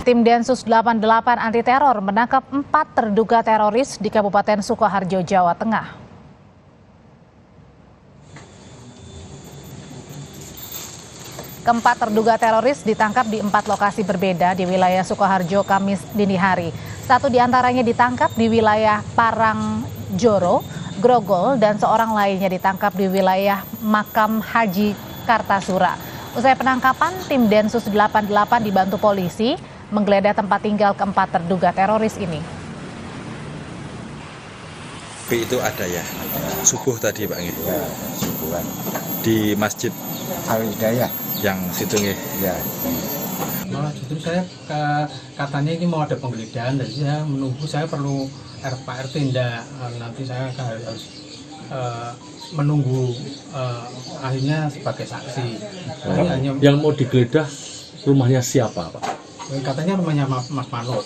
Tim Densus 88 anti teror menangkap 4 terduga teroris di Kabupaten Sukoharjo, Jawa Tengah. Keempat terduga teroris ditangkap di 4 lokasi berbeda di wilayah Sukoharjo Kamis dini hari. 1 diantaranya ditangkap di wilayah Parangjoro, Grogol, dan seorang lainnya ditangkap di wilayah Makam Haji Kartasura. Usai penangkapan, tim Densus 88 dibantu polisi menggeledah tempat tinggal keempat terduga teroris ini. Itu ada ya, subuh tadi Pak gitu. Ya, subuhan. Di Masjid Al-Hidayah. Yang situ nih. Ya. Malah justru saya katanya ini mau ada penggeledahan, jadi saya menunggu, saya perlu Pak RT tidak, nanti saya harus menunggu akhirnya sebagai saksi. Yang mau digeledah rumahnya siapa Pak? Katanya rumahnya Mas Mano.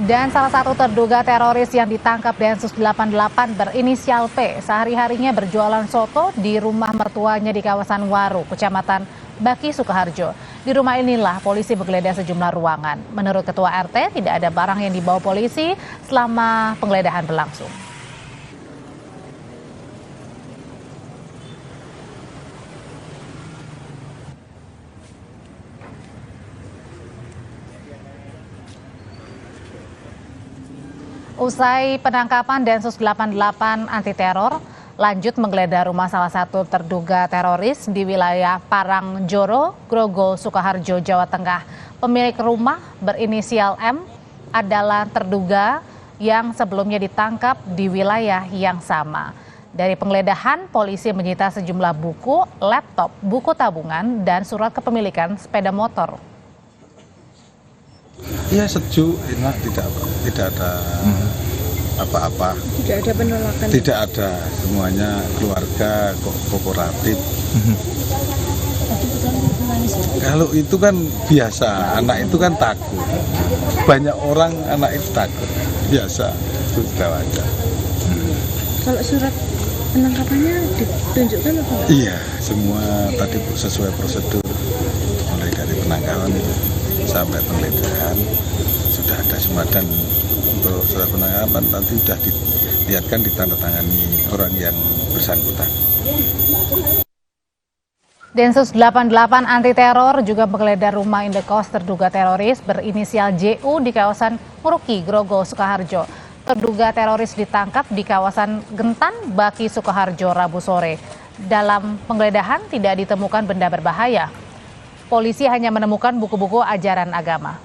Dan salah satu terduga teroris yang ditangkap Densus 88 berinisial P sehari-harinya berjualan soto di rumah mertuanya di kawasan Waru, Kecamatan Baki, Sukoharjo. Di rumah inilah polisi menggeledah sejumlah ruangan. Menurut Ketua RT, tidak ada barang yang dibawa polisi selama penggeledahan berlangsung. Usai penangkapan, Densus 88 anti teror lanjut menggeledah rumah salah satu terduga teroris di wilayah Parangjoro, Grogol, Sukoharjo, Jawa Tengah. Pemilik rumah berinisial M adalah terduga yang sebelumnya ditangkap di wilayah yang sama. Dari penggeledahan, polisi menyita sejumlah buku, laptop, buku tabungan, dan surat kepemilikan sepeda motor. Iya, sejuk, enak, tidak ada apa-apa. Tidak ada penolakan. Tidak ada, semuanya keluarga, kooperatif. Kalau itu kan biasa, anak itu kan takut. Banyak orang anak itu takut, biasa, itu sudah wajar. Kalau surat penangkapannya ditunjukkan apa? Iya, semua tadi sesuai prosedur, mulai dari penangkapan sampai penggeledahan sudah ada semua, dan untuk surat penangkapan nanti sudah dilihatkan ditandatangani orang yang bersangkutan. Densus 88 anti teror juga menggeledah rumah indekos terduga teroris berinisial JU di kawasan Muruki, Grogol, Sukoharjo. Terduga teroris ditangkap di kawasan Gentan, Baki, Sukoharjo, Rabu sore. Dalam penggeledahan tidak ditemukan benda berbahaya. Polisi hanya menemukan buku-buku ajaran agama.